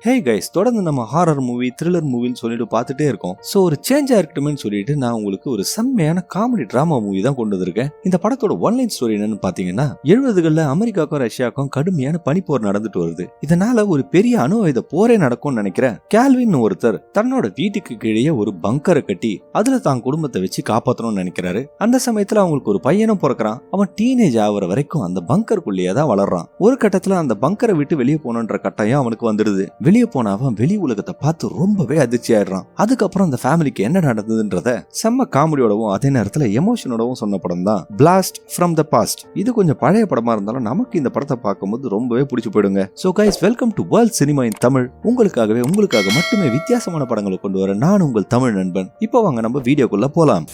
Hey guys, தொடர்ந்து நம்ம horror movie thriller மூவின்னு சொல்லிட்டு பார்த்துட்டே இருக்கோம். ஸோ ஒரு சேஞ்ச் இருக்கட்டும்னு சொல்லிட்டு நான் உங்களுக்கு ஒரு செம்மையான காமெடி டிராமா மூவி தான் கொண்டு வந்திருக்கேன். இந்த படத்தோட ஒன்லைன் ஸ்டோரி என்னன்னு பாத்தீங்கன்னா, 70களில் அமெரிக்காவுக்கும் ரஷ்யாவுக்கும் கடுமையான பனிப்போர் நடந்துட்டு வருது. இதனால ஒரு பெரிய அணு ஆயுத போரே நடக்கும்னு நினைக்கிறேன். கேல்வின் ஒருத்தர் தன்னோட வீட்டுக்கு கீழே ஒரு பங்கரை கட்டி அதுல தான் குடும்பத்தை வச்சு காப்பாற்றணும்னு நினைக்கிறாரு. அந்த சமயத்துல அவங்களுக்கு ஒரு பையனும் பிறக்கிறான். அவன் டீனேஜ் ஆகிற வரைக்கும் அந்த பங்கருக்குள்ளேயே தான் வளர்றான். ஒரு கட்டத்துல அந்த பங்கரை விட்டு வெளியே போகணுன்ற கட்டாயம் அவனுக்கு வந்துடுது. வெளியே போன அவன் வெளி உலகத்தை பார்த்து ரொம்பவே அதிர்ச்சி ஆயிடுறான். அதுக்கப்புறம் அந்த ஃபேமிலிக்கு என்ன நடந்ததுன்றத செம்ம காமெடியோடவும் அதே நேரத்துல எமோஷனோடவும் சொன்ன படம் தான் பிளாஸ்ட் ஃப்ரம் த பாஸ்ட். இது கொஞ்சம் பழைய படமா இருந்தாலும் நமக்கு இந்த படத்தை பார்க்கும்போது ரொம்பவே பிடிச்சு போயிடுங்க. So guys, welcome to world cinema இன் தமிழ். உங்களுக்காக மட்டுமே வித்தியாசமான படங்களை கொண்டு வர நான் உங்கள் தமிழ் நண்பன். இப்போ வாங்க நம்ம வீடியோக்குள்ள போலாம்.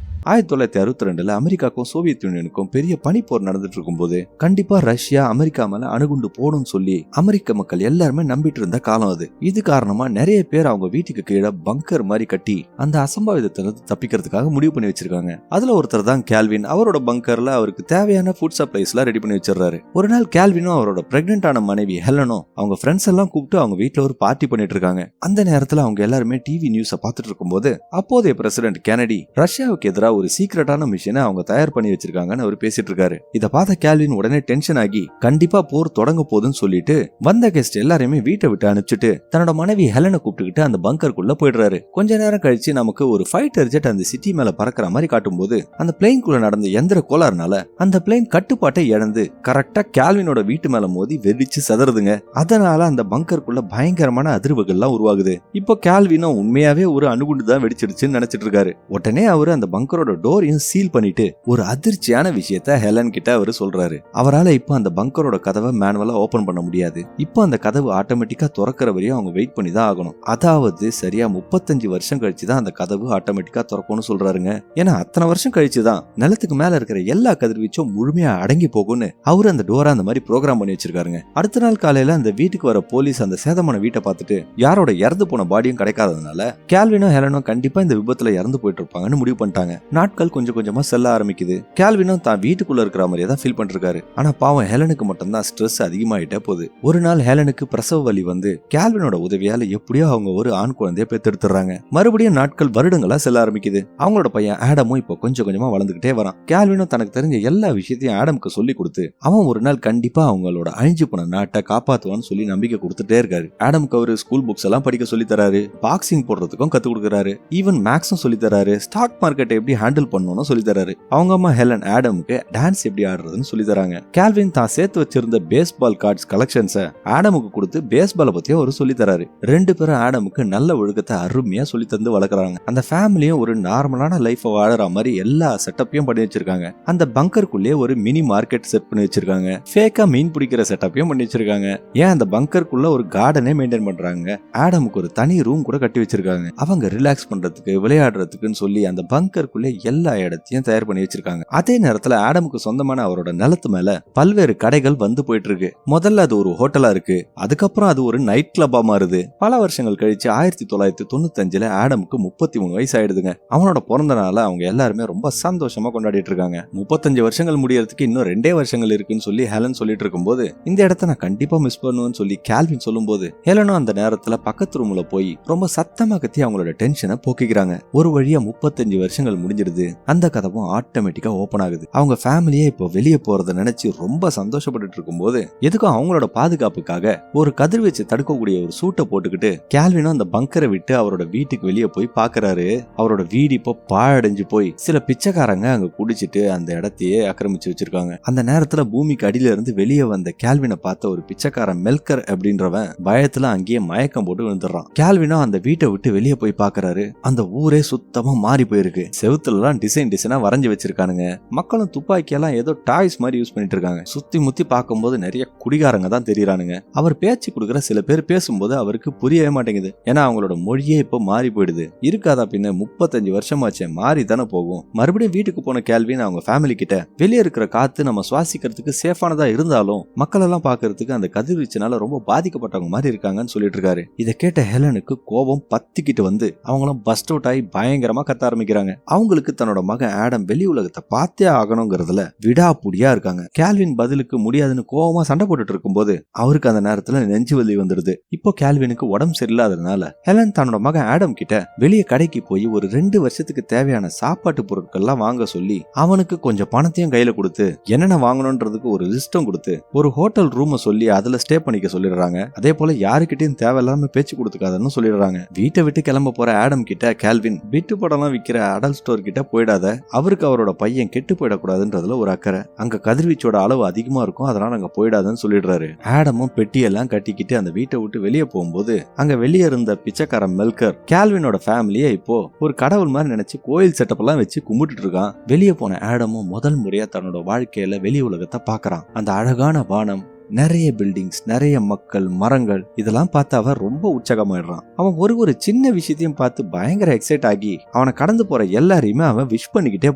1962 அமெரிக்காக்கும் சோவியத் யூனியனுக்கும் பெரிய பனிப்போர் நடந்துட்டு இருக்கும் போது கண்டிப்பா ரஷ்யா அமெரிக்கா மேல அணுகுண்டு போடும் சொல்லி அமெரிக்க மக்கள் எல்லாருமே நம்பிட்டு இருந்த காலம் அது. இது காரணமா நிறைய பேர் அவங்க வீட்டுக்கு கீழே பங்கர் மாதிரி கட்டி அந்த அசம்பாவிதத்துல தப்பிக்கிறதுக்காக முடிவு பண்ணி வச்சிருக்காங்க. அதுல ஒருத்தர் தான் கேல்வின். அவரோட பங்கர்ல அவருக்கு தேவையான ஃபுட் சப்ளைஸ் எல்லாம் ரெடி பண்ணி வச்சிடறாரு. ஒரு நாள் கேல்வினும் அவரோட பிரெக்னென்ட் ஆன மனைவி ஹெலனும் அவங்க ஃப்ரெண்ட்ஸ் எல்லாம் கூப்பிட்டு அவங்க வீட்டுல ஒரு பார்ட்டி பண்ணிட்டு இருக்காங்க. அந்த நேரத்துல அவங்க எல்லாருமே டிவி நியூஸை பார்த்துட்டு இருக்கும் போது அப்போதைய பிரசிடென்ட் கெனடி ரஷ்யாவுக்கு எதிராக ஒரு சீக்ரெட்டான மிஷனை அவங்க தயார் பண்ணி வச்சிருக்காங்கன்னு அவர் பேசிட்டு இருக்காரு. இத பார்த்த கேல்வின் உடனே டென்ஷன் ஆகி கண்டிப்பா போர் தொடங்க போகுதுன்னு சொல்லிட்டு வந்த கெஸ்ட் எல்லாரையுமே வீட்டை விட்டு அனுப்பிச்சுட்டு தன்னோட மனைவி ஹெலனை கூப்பிட்டுக்கிட்டு அந்த பங்கருக்குள்ள போயிடுறாரு. கொஞ்ச நேரம் கழிச்சு நமக்கு ஒரு ஃபைட்டர் ஜெட் அந்த சிட்டி மேல பறக்கிற மாதிரி காட்டும் போது அந்த பிளேன்குள்ள நடந்த எந்திர கோளாறுனால அந்த பிளேன் கட்டுப்பாட்டை இழந்து கரெக்டா கேல்வினோட வீட்டு மேல மோதி வெடிச்சு சதறதுங்க. அதனால அந்த பங்கருக்குள்ள பயங்கரமான அதிர்வுகள்லாம் உருவாகுது. இப்போ கேல்வினும் உண்மையாவே ஒரு அணுகுண்டு தான் வெடிச்சிடுச்சுன்னு நினைச்சிட்டு இருக்காரு. உடனே அவரு அந்த பங்கரோட டோரையும் சீல் பண்ணிட்டு ஒரு அதிர்ச்சியான விஷயத்த ஹெலன் கிட்ட அவரு சொல்றாரு. அவரால் இப்போ அந்த பங்கரோட கதவை மேனுவலா ஓபன் பண்ண முடியாது. இப்போ அந்த கதவு ஆட்டோமேட்டிக்கா திறக்கிற வரையும் அவங்க வெயிட் பண்ணி தான் ஆகணும். அதாவது சரியா 35 வருஷம் கழிச்சு தான் அந்த கதவு ஆட்டோமேட்டிக்கா திறக்கும்னு சொல்றாருங்க. ஏன்னா அத்தனை வருஷம் கழிச்சு தான் நிலத்துக்கு மேல இருக்கிற எல்லா கதிர்வீச்சும் முழுமையா அடங்கி போகும்னு அவரு அந்த டோரை அந்த மாதிரி ப்ரோக்ராம் பண்ணி வச்சிருக்காருங்க. அடுத்த நாள் காலையில அந்த வீட்டுக்கு வர போலீஸ் அந்த சேதமான வீட்டை பார்த்துட்டு யாரோட இறந்து போன பாடியும் கிடைக்காததுனால கேல்வினும் ஹெலனும் கண்டிப்பா இந்த விபத்துல இறந்து போயிட்டு இருப்பாங்கன்னு முடிவு பண்ணிட்டாங்க. நாட்கள் கொஞ்சம் கொஞ்சமா செல்ல ஆரம்பிக்குது. கேல்வினும் தான் வீட்டுக்குள்ள இருக்கிற மாதிரியே தான் ஃபீல் பண்ணிருக்காரு. ஆனா பாவம் ஹெலனுக்கு மட்டும் தான் ஸ்ட்ரெஸ் அதிகமாயிட்டே போகுது. ஒரு நாள் ஹெலனுக்கு பிரசவ வலி வந்து கேல்வினோட உதவியால எப்படியோ அவங்க ஒரு ஆண் குழந்தைய பெற்றெடுத்துறாங்க. மறுபடியும் நாட்கள் வருடங்களா செல்ல ஆரம்பிக்குது. அவங்களோட பையன் ஆடமும் இப்போ கொஞ்சம் கொஞ்சமா வளர்ந்துகிட்டே வரான். கேல்வினும் தனக்கு தெரிஞ்ச எல்லா விஷயத்தையும் ஆடமுக்கு சொல்லி கொடுத்து அவன் ஒரு நாள் கண்டிப்பா அவங்களோட அழிஞ்சு போன நாட்டை காப்பாத்துவான்னு சொல்லி நம்பிக்கை கொடுத்துட்டே இருக்காரு. ஆடமுக்கு அவரு ஸ்கூல் புக்ஸ் எல்லாம் படிக்க சொல்லி தராரு. பாக்ஸிங் போடுறதுக்கும் கத்து கொடுக்கறாரு. ஈவன் மேக்ஸும் சொல்லி தராரு. ஸ்டாக் மார்க்கெட்டை எப்படி ஹேண்டில் பண்ணணும்னு சொல்லி தராரு. அவங்க அம்மா ஹெலன் ஆடமுக்கு டான்ஸ் எப்படி ஆடுறதுன்னு சொல்லி தராங்க. கேல்வின் தான் சேர்த்து வச்சிருந்த பேஸ்பால் கார்ட்ஸ் கலெக்ஷன்ஸை ஆடமுக்கு கொடுத்து பேஸ்பாலை பத்தியும் அவர் சொல்லி தராரு. ரெண்டு பேரும் ஆடமுக்கு நல்ல ஒழுக்கத்தை அருமையா சொல்லி தந்து வளர்க்குறாங்க. அந்த ஃபேமிலியும் ஒரு நார்மலான லைஃப் வாழற மாதிரி எல்லா செட்டப்பையும் பண்ணி வச்சிருக்காங்க. அந்த பங்கருக்குள்ளே ஒரு மினி மார்க்கெட் செட் பண்ணி வச்சிருக்காங்க. ஃபேக்கா மீன் பிடிக்கிற செட்டப்பையும் பண்ணி வச்சிருக்காங்க. ஏன் அந்த பங்கருக்குள்ள ஒரு கார்டனே மெயின்டைன் பண்றாங்க. ஆடமுக்கு ஒரு தனி ரூம் கூட கட்டி வச்சிருக்காங்க. அவங்க ரிலாக்ஸ் பண்றதுக்கு விளையாடுறதுக்குன்னு சொல்லி அந்த பங்கருக்குள்ள எல்லா இடத்தையும் தயார் பண்ணி வச்சிருக்காங்க. அதே நேரத்துல ஆடமுக்கு சொந்தமான அவரோட நிலத்து மேல பல்வேறு கடைகள் வந்து போயிட்டு இருக்கு. முதல்ல அது ஒரு ஹோட்டலா இருக்கு. அதுக்கப்புறம் அது ஒரு நைட் கிளப்பா மாறுது. பல வருஷங்கள் கழிச்சு 1995 ஆடமுக்கு 33 வயசு ஆயிடுதுங்க. அவனோட பிறந்த நாள அவங்க எல்லாருமே ரொம்ப சந்தோஷமா கொண்டாடிட்டு இருக்காங்க. 35 வருஷங்கள் முடியறதுக்கு இன்னும் 2 வருஷங்கள் இருக்குன்னு சொல்லி ஹெலன் சொல்லிட்டு இருக்கும்போது இந்த இடத்த நான் கண்டிப்பா மிஸ் பண்ணுவேன்னு சொல்லி கேல்வின் சொல்லும் போது ஹெலனும் அந்த நேரத்துல பக்கத்து ரூம்ல போய் ரொம்ப சத்தமா கத்தி அவங்களோட டென்ஷனை போக்கிக்கிறாங்க. ஒரு வழியா 35 வருஷங்கள் முடிஞ்சிருது. அந்த கதவும் ஆட்டோமேட்டிக்கா ஓபன் ஆகுது. அவங்க ஃபேமிலியே இப்போ வெளியே போறத நினைச்சு ரொம்ப சந்தோஷப்பட்டு இருக்கும்போது எதுக்கும் அவங்களோட பாதுகாப்புக்காக ஒரு கதிர்வீச்சு தடுக்கக்கூடிய ஒரு சூட்டை போட்டுக்கிட்டு கேல்வினும் அந்த பங்கரை விட்டு அவரோட வீட்டுக்கு வெளியே போய் பாக்குறாரு. அவரோட வீடு இப்போ பாழடைஞ்சு போய் சில பிச்சைக்காரங்க அங்க குடிச்சிட்டு அந்த இடத்தையே ஆக்கிரமிச்சு வச்சிருக்காங்க. அந்த நேரத்துல பூமிக்கு அடியில இருந்து வெளியே வந்த கேல்வினை பார்த்த ஒரு பிச்சைக்காரன் மெல்கர் அப்படின்றவன் பயத்துல அங்கேயே மயக்கம் போட்டு விழுந்துடுறான். கேல்வினும் அந்த வீட்டை விட்டு வெளியே போய் பாக்குறாரு. அந்த ஊரே சுத்தமா மாறி போயிருக்கு. செவுத்துல எல்லாம் டிசைனா வரைஞ்சு வச்சிருக்கானுங்க. மக்களும் துப்பாக்கியெல்லாம் ஏதோ டாய்ஸ் மாதிரி யூஸ் பண்ணிட்டு இருக்காங்க. சுத்தி முத்தி பார்க்கும்போது நிறைய குடிகாரங்க தான் தெரியறானுங்க. அவர் பேச்சு கொடுக்குற சில பேர் பேசும்போது அவருக்கு புரியவே மாட்டேங்குது. ஏன்னா அவங்களோட மொழியே இப்போ மாறி போயிடுது. இருக்காதா பின்ன 35 வருஷமாச்சே, மாறி தானே போகும். மறுபடியும் வீட்டுக்கு போன கேல்வின் அவங்க ஃபேமிலி கிட்ட வெளியே இருக்கிற காத்து நம்ம சுவாசிக்கிறதுக்கு சேஃபானதா இருந்தாலும் மக்கள் எல்லாம் பாக்குறதுக்கு அந்த கதிர்வீச்சுனால ரொம்ப பாதிக்கப்பட்டவங்க மாதிரி இருக்காங்கன்னு சொல்லிட்டு இருக்காரு. இதை கேட்ட ஹெலனுக்கு கோபம் பத்திக்கிட்டு வந்து அவங்களும் பஸ்ட் அவுட் ஆகி பயங்கரமா கத்த ஆரம்பிக்கிறாங்க. அவங்களுக்கு அவங்களுக்கு தன்னோட மகன் ஆடம் வெளி உலகத்தை பார்த்தே ஆகணுங்கிறதுல விடாப்புடியா இருக்காங்க. கேல்வின் பதிலுக்கு முடியாதுன்னு கோவமா சண்டை போட்டுட்டு இருக்கும்போது அவருக்கு அந்த நேரத்துல நெஞ்சு வலி வந்துடுது. இப்போ கேல்வினுக்கு உடம்பு சரியில்லாததுனால ஹெலன் தன்னோட மகன் ஆடம் கிட்ட வெளியே கடைக்கு போய் ஒரு 2 வருஷத்துக்கு தேவையான சாப்பாட்டு பொருட்கள்லாம் வாங்க சொல்லி அவனுக்கு கொஞ்சம் பணத்தையும் கையில கொடுத்து என்னென்ன வாங்கணும்ன்றதுக்கு ஒரு லிஸ்டும் கொடுத்து ஒரு ஹோட்டல் ரூமை சொல்லி அதுல ஸ்டே பண்ணிக்க சொல்லிடுறாங்க. அதே போல யாருக்கிட்டையும் தேவையில்லாம பேச்சு கொடுத்துக்காதன்னு சொல்லிடுறாங்க. வீட்டை விட்டு கிளம்ப போற ஆடம் கிட்ட கேல்வின் பிட்டு படம்லாம் விற்கிற அடல்ட் ஸ்டோர் கிட்ட போயிடாத, அவருக்கு அவரோட பையன் கெட்டு போயிடக்கூடாதுன்றதுல ஒரு அக்கறை, அங்க கதிர்வீச்சோட அளவு அதிகமா இருக்கும், அதனால அங்க போயிடாதுன்னு சொல்லிடுறாரு. ஆடமும் பெட்டியெல்லாம் கட்டிக்கிட்டு அந்த வீட்டை விட்டு வெளியே போகும்போது அங்க வெளியே இருந்த பிச்சைக்காரன் மெல்கர் கேல்வினோட ஃபேமிலியை இப்போ ஒரு கடவுள் மாதிரி நினைச்சு கோயில் செட்டப் எல்லாம் வச்சு கும்பிட்டு இருக்கான். வெளியே போன ஆடமும் முதல் முறையா தன்னோட வாழ்க்கையில வெளி உலகத்தை பாக்குறான். அந்த அழகான வானம், நிறைய பில்டிங்ஸ், நிறைய மக்கள், மரங்கள், இதெல்லாம் பார்த்து அவன் ரொம்ப உற்சாகமாயிடுறான். அவன் ஒரு சின்ன விஷயத்தையும் பார்த்து பயங்கர எக்ஸைட் ஆகி அவனை கடந்து போற எல்லாரையுமே அவன் விஷ் பண்ணிக்கிட்டே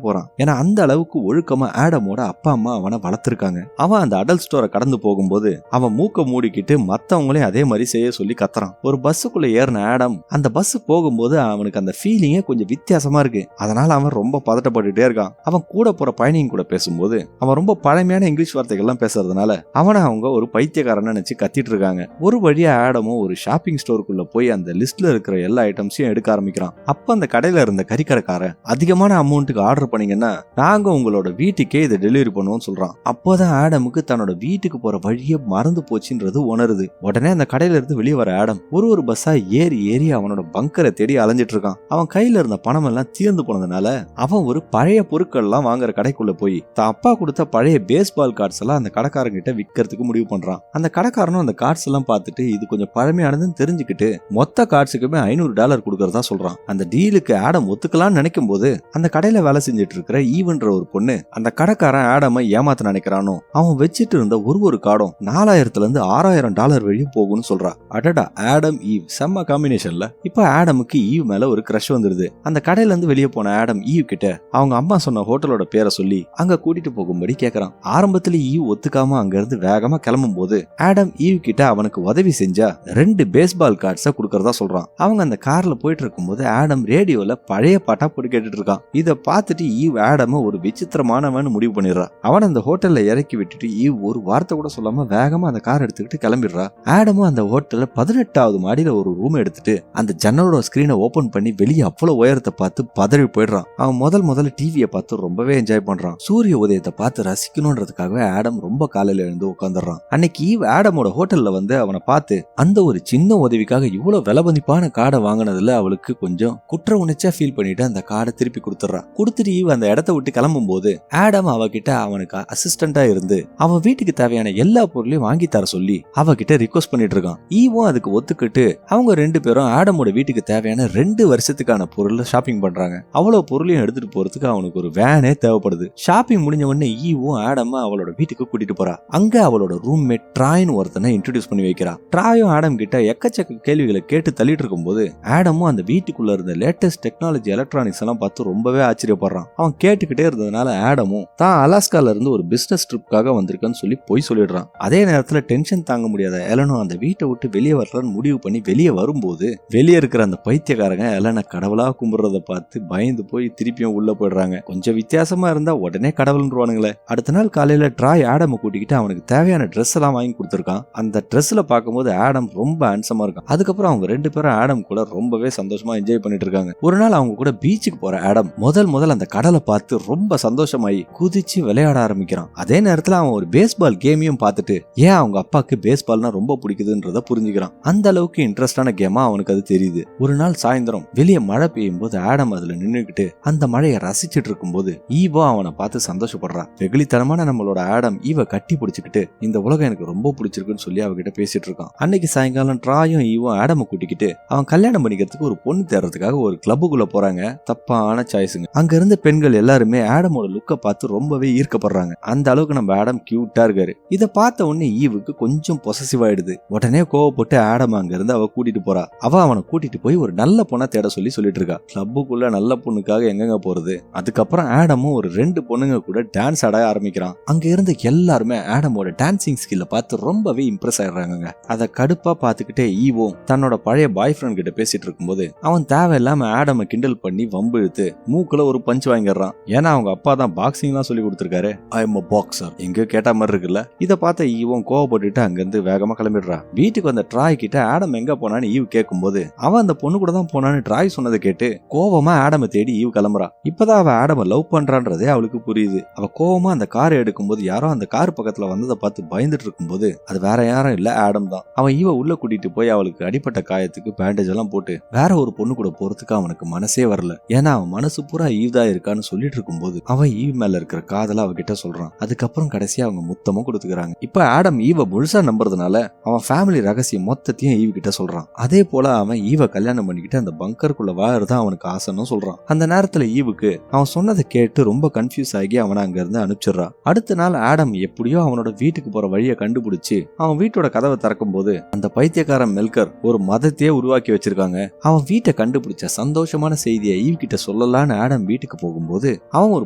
போறான். ஏன்னா அந்த அளவுக்கு ஒழுக்கமா ஆடமோட அப்பா அம்மா அவனை வளர்த்திருக்காங்க. அவன் அந்த அடல்ட் ஸ்டோரை கடந்து போகும்போது அவன் மூக்க மூடிக்கிட்டு மத்தவங்களையும் அதே மாதிரி செய்ய சொல்லி கத்துறான். ஒரு பஸ்ஸுக்குள்ள ஏறின ஆடம் அந்த பஸ் போகும்போது அவனுக்கு அந்த ஃபீலிங்கே கொஞ்சம் வித்தியாசமா இருக்கு. அதனால அவன் ரொம்ப பதட்டப்பட்டுட்டே இருக்கான். அவன் கூட போற பயணியும் கூட பேசும்போது அவன் ரொம்ப பழமையான இங்கிலீஷ் வார்த்தைகள்லாம் பேசுறதுனால அவனை ஒரு பைத்தியக்காரன் நினைச்சு கத்திட்டு இருக்காங்க. ஒரு வழியா ஆடமும் ஒரு ஷாப்பிங் ஸ்டோருக்குள்ள போய் அந்த லிஸ்ட்ல இருக்கிற எல்லா ஐட்டம்ஸையும் எடுக்க ஆரம்பிக்கிறான். அப்ப அந்த கடையில இருந்த கறிக்கடைக்காரன் அதிகமான அமௌண்ட்டுக்கு ஆர்டர் பண்ணீங்கன்னா நாங்க உங்களோட வீட்டுக்கே இதை டெலிவரி பண்ணுவோம் சொல்றான். அப்போதான் ஆடமுக்கு தன்னோட வீட்டுக்கு போற வழியே மறந்து போச்சுன்றது உணருது. உடனே அந்த கடையில இருந்து வெளியே வர ஆடம் ஒரு பஸ்ஸா ஏறி அவனோட பங்கரை தேடி அலைஞ்சிட்டு இருக்கான். அவன் கையில இருந்த பணம் எல்லாம் தீர்ந்து போனதுனால அவன் ஒரு பழைய பொருட்கள் எல்லாம் வாங்குற கடைக்குள்ள போய் தான் அப்பா கொடுத்த பழைய பேஸ்பால் கார்ட்ஸ் எல்லாம் அந்த கடைக்காரங்கிட்ட விற்கிறதுக்கு முடிவு பண்றான். அந்த கடைக்காரனும் அந்த கார்ட்ஸ் எல்லாம் பார்த்துட்டு இது கொஞ்சம் பழமையானதுன்னு தெரிஞ்சுக்கிட்டு மொத்த கார்ட்ஸுக்குமே $500 கொடுக்கறதா சொல்றான். அந்த டீலுக்கு ஆடம் ஒத்துக்கலாம்னு நினைக்கும் போது அந்த கடையில வேலை செஞ்சுட்டு இருக்கிற ஈவன்ற ஒரு பொண்ணு அந்த கடைக்காரன் ஆடமை ஏமாத்த நினைக்கிறானோ அவன் வச்சிட்டு இருந்த ஒரு கார்டும் $4000 இருந்து $6000 வரையும் போகும்னு சொல்றா. அடடா, ஆடம் ஈவ் செம்ம காம்பினேஷன்ல. இப்ப ஆடமுக்கு ஈவ் மேல ஒரு கிரஷ் வந்துருது. அந்த கடையில இருந்து வெளியே போன ஆடம் ஈவ் கிட்ட அவங்க அம்மா சொன்ன ஹோட்டலோட பேரை சொல்லி அங்க கூட்டிட்டு போகும்படி கேக்குறான். ஆரம்பத்துல ஈவ் ஒத்துக்காம அங்க இருந்து வேகமா கிளம்பும் போது ஆடம் ஈவ் கிட்ட அவனுக்கு உதவி செஞ்சா 2 பேஸ்பால் கார்ட்ஸ குடுக்கறதா சொல்றான். அவங்க அந்த கார்ல போயிட்டு இருக்கும்போது ஆடம் ரேடியோல பழைய பாட்டா போட்டு கேட்டுட்டு இருக்கான். இத பார்த்துட்டு ஈவ் ஆடம் ஒரு விசித்திரமானவன் முடிவு பண்ணிடுறான். அவன் அந்த ஹோட்டல்ல இறக்கி விட்டுட்டு ஈவ் ஒரு வார்த்தை கூட சொல்லாம வேகமா அந்த கார் எடுத்துக்கிட்டு கிளம்பிடுறா. ஆடமும் அந்த ஹோட்டல்ல 18வது மாடியில ஒரு ரூம் எடுத்துட்டு அந்த ஜன்னலோட ஸ்கிரீனை ஓபன் பண்ணி வெளியே அவ்வளவு உயரத்தை பார்த்து பதறி போயிடுறான். அவன் முதல்ல டிவியை பார்த்து ரொம்பவே என்ஜாய் பண்றான். சூரிய உதயத்தை பார்த்து ரசிக்கணும்ன்றதுக்காகவே ஆடம் ரொம்ப காலையில எழுந்து உட்காந்துடுறான். அன்னைக்கு ஈவ் ஆடமோட ஹோட்டல்ல வந்து அவனை பார்த்து அந்த ஒரு சின்ன உதவிக்காக இவ்வளவு விலைமதிப்பான கார்டை வாங்கினதுல அவளுக்கு கொஞ்சம் குற்ற உணர்ச்சியா ஃபீல் பண்ணிட்டு அந்த கார்டை திருப்பி கொடுத்துறான். கொடுத்துட்டு ஈவ் அந்த இடத்த விட்டு கிளம்பும் போது ஆடம் அவகிட்ட அவனுக்கு அசிஸ்டண்டா இருந்து அவன் வீட்டுக்கு தேவையான எல்லா பொருளையும் வாங்கி தர சொல்லி அவகிட்ட ரிக்வஸ்ட் பண்ணிட்டு இருக்கான். ஈவும் அதுக்கு ஒத்துக்கிட்டு அவங்க 2 பேரும் ஆடமோட வீட்டுக்கு தேவையான 2 வருஷத்துக்கான பொருளை ஷாப்பிங் பண்றாங்க. அவ்வளவு பொருளையும் எடுத்துட்டு போறதுக்கு அவனுக்கு ஒரு வேனே தேவைப்படுது. ஷாப்பிங் முடிஞ்ச உடனே ஈவும் ஆடமா அவளோட வீட்டுக்கு கூட்டிட்டு போறா. அங்க அவளோட ரூம்மேட் ட்ராய்னு ஒருத்தனை இன்ட்ரோடியூஸ் பண்ணி வைக்கிறா. ட்ராயும் ஆடம் கிட்ட எக்கச்சக்க கேள்விகளை கேட்டு தள்ளிட்டு இருக்கும் போது ஆடமும் அந்த வீட்டுக்குள்ள இருந்த லேட்டஸ்ட் டெக்னாலஜி எலக்ட்ரானிக்ஸ் எல்லாம் பார்த்து ரொம்பவே ஆச்சரியப்படுறான். அவன் கேட்டுக்கிட்டே இருந்ததுனால ஆடமும் தான் அலாஸ்கால இருந்து ஒரு பிசினஸ் ட்ரிப்காக வந்திருக்கான்னு சொல்லி போய் சொல்லிடுறான். அதே நேரத்துல டென்ஷன் தாங்க முடியாத எலனும் அந்த வீட்டை விட்டு வெளியே வரலான்னு முடிவு பண்ணி வெளியே வரும்போது வெளியே இருக்கிற அந்த பைத்தியக்காரங்க எலனை கடவுளா கும்பிடுறத பார்த்து பயந்து போய் திருப்பியும் உள்ள போயிடுறாங்க. கொஞ்சம் வித்தியாசமா இருந்தா உடனே கடவுள்ன்றுவானுங்களே. அடுத்த நாள் காலையில ட்ராய் ஆடமை கூட்டிக்கிட்டு அவனுக்கு தேவையான ட்ரெஸ் எல்லாம் வாங்கி கொடுத்துருக்கான். அந்த ட்ரெஸ்ல பார்க்கும்போது ஆடம் ரொம்ப ஹேண்ட்ஸமா இருக்கான். அதுக்கப்புறம் அவங்க 2 பேரும் ஆடம் கூட ரொம்பவே சந்தோஷமா என்ஜாய் பண்ணிட்டு இருக்காங்க. ஒரு நாள் அவங்க கூட பீச்சுக்கு போற ஆடம் முதல் அந்த கடலை பார்த்து ரொம்ப சந்தோஷமாயி குதிச்சு விளையாட ஆரம்பிக்கிறான். அதே நேரத்துல அவன் ஒரு பேஸ்பால் கேமையும் பார்த்துட்டு ஏன் அவங்க அப்பாக்கு பேஸ்பால்னா ரொம்ப பிடிக்குதுன்றத புரிஞ்சுக்கிறான். அந்த அளவுக்கு இன்ட்ரெஸ்டான கேமா அவனுக்கு அது தெரியுது. ஒரு நாள் சாயந்தரம் வெளியே மழை பெய்யும் போது ஆடம் அதுல நின்னுக்கிட்டு அந்த மழையை ரசிச்சிட்டு இருக்கும் போது ஈவோ அவனை பார்த்து சந்தோஷப்படுறான். வெகுளித்தனமான நம்மளோட ஆடம் ஈவ கட்டி பிடிச்சுக்கிட்டு இந்த உலகம் எனக்கு ரொம்ப பிடிச்சிருக்குன்னு சொல்லி அவகிட்ட பேசிட்டு இருக்கான். அன்னைக்கு சாயங்காலம் ட்ராயும் ஈவும் ஆடமை கூட்டிக்கிட்டு அவன் கல்யாணம் பண்ணிக்கிறதுக்கு ஒரு பொண்ணு தேடுறதுக்காக ஒரு கிளப்புக்குள்ள போறாங்க. தப்பான சாய்ஸுங்க. அங்க இருந்த பெண்கள் எல்லாருமே ஆடமோட லுக்க பார்த்து ரொம்பவே ஈர்க்கப்படுறாங்க. அந்த அளவுக்கு நம்ம ஆடம் கியூட்டா இருக்காரு. இதை பார்த்த உடனே ஈவுக்கு கொஞ்சம் பொசசிவ் ஆயிடுது. உடனே கோவப்பட்டு ஆடம் அங்க இருந்து அவ கூட்டிட்டு போறா. அவ அவனை கூட்டிட்டு போய் ஒரு நல்ல பொண்ணை தேட சொல்லிட்டு இருக்கா. கிளப்புக்குள்ள நல்ல பொண்ணுக்காக எங்கெங்க போறது. அதுக்கப்புறம் ஆடமும் ஒரு 2 பொண்ணுங்க கூட டான்ஸ் ஆட ஆரம்பிக்கிறான். அங்க இருந்த எல்லாருமே ஆடமோட டான்ஸ் டான்சிங் ஸ்கில்ல பார்த்து ரொம்பவே இம்ப்ரெஸ் ஆயிடுறாங்க. அதை கடுப்பா பார்த்துக்கிட்டே ஈவோ தன்னோட பழைய பாய் ஃப்ரெண்ட் கிட்ட பேசிட்டு இருக்கும்போது அவன் தேவையில்லாம ஆடமை கிண்டல் பண்ணி வம்பு இழுத்து மூக்குல ஒரு பஞ்ச் வாங்கிடுறான். ஏன்னா அவங்க அப்பா தான் பாக்ஸிங் எல்லாம் சொல்லி கொடுத்திருக்காரு. ஐ எம் a boxer எங்க கேட்ட மாதிரி இருக்குல்ல. இதை பார்த்த ஈவும் கோவப்பட்டுட்டு அங்கிருந்து வேகமா கிளம்பிடுறா. வீட்டுக்கு வந்த ட்ராய் கிட்ட ஆடம் எங்க போனான்னு ஈவ் கேட்கும்போது அவன் அந்த பொண்ணு கூட தான் போனான்னு ட்ராய் சொன்னதை கேட்டு கோவமா ஆடமை தேடி ஈவ் கிளம்புறா. இப்பதான் அவ ஆடமை லவ் பண்றான்றதே அவளுக்கு புரியுது. அவ கோவமா அந்த காரை எடுக்கும்போது யாரோ அந்த கார் பக்கத்துல வந்ததை பார்த்து பயந்துட்டு இருக்கும்போது அது வேற யாரும் இல்ல, ஆடம் தான். அவன் ஈவ உள்ள கூட்டிட்டு போய் அவளுக்கு அடிப்பட்ட காயத்துக்கு பேண்டேஜ் எல்லாம் போட்டு வேற ஒரு பொண்ணு கூட போறதுக்கு அவனுக்கு மனசே வரல. ஏன்னா அவன் மனசு பூரா ஈவ் தான் இருக்கான்னு சொல்லிட்டு இருக்கும்போது அவன் ஈவ் மேல இருக்கிற காதல அவகிட்ட சொல்றான். அதுக்கப்புறம் கடைசியா அவங்க முத்தமும் கொடுத்துக்கிறாங்க. இப்ப ஆடம் ஈவ முழுசா நம்புறதுனால அவன் ஃபேமிலி ரகசியம் மொத்தத்தையும் ஈவ் கிட்ட சொல்றான். அதே போல அவன் ஈவ கல்யாணம் பண்ணிக்கிட்டு அந்த பங்கருக்குள்ள வாழறதா அவனுக்கு ஆசைன்னு சொல்றான். அந்த நேரத்துல ஈவுக்கு அவன் சொன்னதை கேட்டு ரொம்ப கன்ஃபியூஸ் ஆகி அவனை அங்க இருந்து அனுப்பிச்சிடுறான். அடுத்த நாள் ஆடம் எப்படியோ அவனோட வீட்டுக்கு போற வழியை கண்டுபிடிச்சு அவன் வீட்டோட கதவை திறக்கும் போது அந்த பைத்தியக்காரன் மெல்கர் ஒரு மதத்தையே உருவாக்கி வச்சிருக்காங்க. அவன் வீட்டை கண்டுபிடிச்ச சந்தோஷமான செய்தியை ஈவ் கிட்ட சொல்லலான்னு ஆடம் வீட்டுக்கு போகும்போது அவன் ஒரு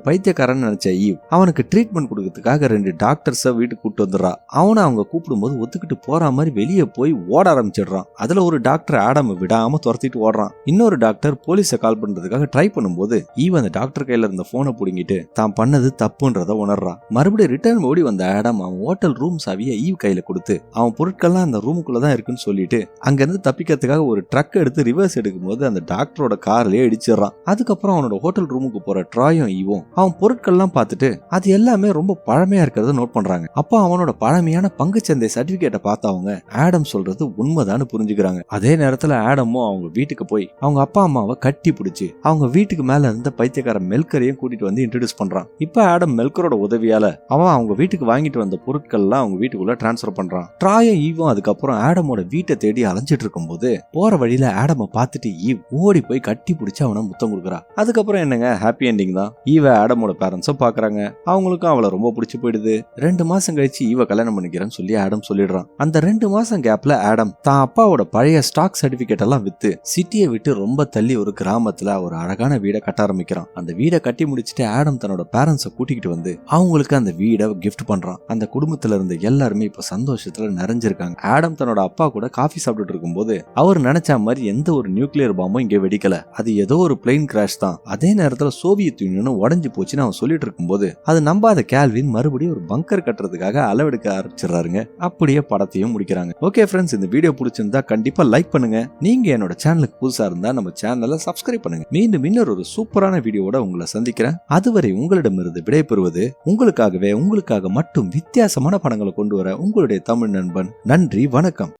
பைத்தியக்காரன் நினைச்ச ஈவ் அவனுக்கு ட்ரீட்மெண்ட் கொடுக்கறதுக்காக 2 டாக்டர்ஸ வீட்டுக்கு கூட்டு வந்துடுறா. அவனை அவங்க கூப்பிடும் போது ஒத்துக்கிட்டு போற மாதிரி வெளியே போய் ஓட ஆரம்பிச்சிடுறான். அதுல ஒரு டாக்டர் ஆடம் விடாம துரத்திட்டு ஓடுறான். இன்னொரு டாக்டர் போலீஸை கால் பண்றதுக்காக ட்ரை பண்ணும்போது ஈவ் அந்த டாக்டர் கையில இருந்த போனை புடுங்கிட்டு தான் பண்ணது தப்புன்றத உணர்றான். மறுபடியும் ரிட்டர்ன் ஓடி வந்த ஆடம் அவன் ஹோட்டல் ரூம் சாவியை ஈவ் கையில கொடுத்து அவன் பொருட்கள்லாம் அந்த ரூமுக்குள்ளதான் இருக்குன்னு சொல்லிட்டு அங்க இருந்து தப்பிக்கிறதுக்காக ஒரு ட்ரக் எடுத்து ரிவர்ஸ் எடுக்கும் போது அந்த டாக்டரோட கார்லயே இடிச்சிடறான். அதுக்கப்புறம் அவனோட ஹோட்டல் ரூமுக்கு போற ட்ராயும் ஈவும் அவன் பொருட்கள்லாம் பார்த்துட்டு அது எல்லாமே ரொம்ப பழமையா இருக்கிறத நோட் பண்றாங்க. அப்போ அவனோட பழமையான பங்குச்சந்தை சர்டிபிகேட்டை பார்த்தவங்க ஆடம் சொல்றது உண்மைதான்னு புரிஞ்சுக்கிறாங்க. அதே நேரத்துல ஆடமும் அவங்க வீட்டுக்கு போய் அவங்க அப்பா அம்மாவை கட்டி பிடிச்சு அவங்க வீட்டுக்கு மேல இருந்த பைத்தியக்கார மெல்கரையும் கூட்டிட்டு வந்து இன்ட்ரோடியூஸ் பண்றான். இப்ப ஆடம் மெல்கரோட உதவியால அவன் அவங்க வீட்டுக்கு வாங்கிட்டு வந்த பொருட்கள் எல்லாம் அவங்க வீட்டுக்குள்ள டிரான்ஸ்பர் பண்றான். ட்ராயும் ஈவும் அதுக்கப்புறம் ஆடமோட வீட்டை தேடி அலைஞ்சிட்டு இருக்கும் போது போற வழியில ஆடம பார்த்துட்டு ஈவ் ஓடி போய் கட்டி பிடிச்சு அவனை முத்தம் கொடுக்குறா. அதுக்கப்புறம் என்னங்க ஹாப்பி எண்டிங் தான். ஈவ ஆடமோட பேரண்ட்ஸும் பாக்குறாங்க. அவங்களுக்கும் அவளை ரொம்ப பிடிச்சு போயிடுது. 2 மாசம் கழிச்சு ஈவ கல்யாணம் பண்ணிக்கிறேன்னு சொல்லி ஆடம் சொல்லிடுறான். அந்த 2 மாசம் கேப்ல ஆடம் தான் அப்பாவோட பழைய ஸ்டாக் சர்டிபிகேட் எல்லாம் வித்து சிட்டியை விட்டு ரொம்ப தள்ளி ஒரு கிராமத்துல ஒரு அழகான வீடை கட்ட ஆரம்பிக்கிறான். அந்த வீடை கட்டி முடிச்சுட்டு ஆடம் தன்னோட பேரண்ட்ஸை கூட்டிகிட்டு வந்து அவங்களுக்கு அந்த வீடை கிஃப்ட் பண்றான். அந்த குடும்பத்துல இருந்த எல்லாருமே இப்ப சந்தோஷத்துல நிறைஞ்சிருக்காங்க. ஆடம் தன்னோட அப்பா கூட காஃபி சாப்பிட்டு இருக்கும்போது அவர் நினைச்ச மாதிரி எந்த ஒரு நியூக்ளியர் பாம்பும் இங்க வெடிக்கல. அது ஏதோ ஒரு பிளேன் கிராஷ் தான். அதே நேரத்துல சோவியத் யூனியனும் உடைஞ்சு போச்சுன்னு அவன் சொல்லிட்டு இருக்கும்போது அது நம்பாத கேல்வின் மறுபடியும் ஒரு பங்கர் கட்டுறதுக்காக அளவெடுக்க ஆரம்பிச்சிடறாருங்க. அப்படியே படத்தையும் முடிக்கிறாங்க. ஓகே ஃப்ரெண்ட்ஸ், இந்த வீடியோ பிடிச்சிருந்தா கண்டிப்பா லைக் பண்ணுங்க. நீங்க என்னோட சேனலுக்கு புதுசா இருந்தா நம்ம சேனலை சப்ஸ்கிரைப் பண்ணுங்க. மீண்டும் இன்னொரு ஒரு சூப்பரான வீடியோவோட உங்களை சந்திக்கிறேன். அதுவரை உங்களிடமிருந்து விடைபெறுவது உங்களுக்காக மட்டும் வித்தியாசமான படங்களை கொண்டு வர உங்களுடைய தமிழ் நண்பன். நன்றி, வணக்கம்.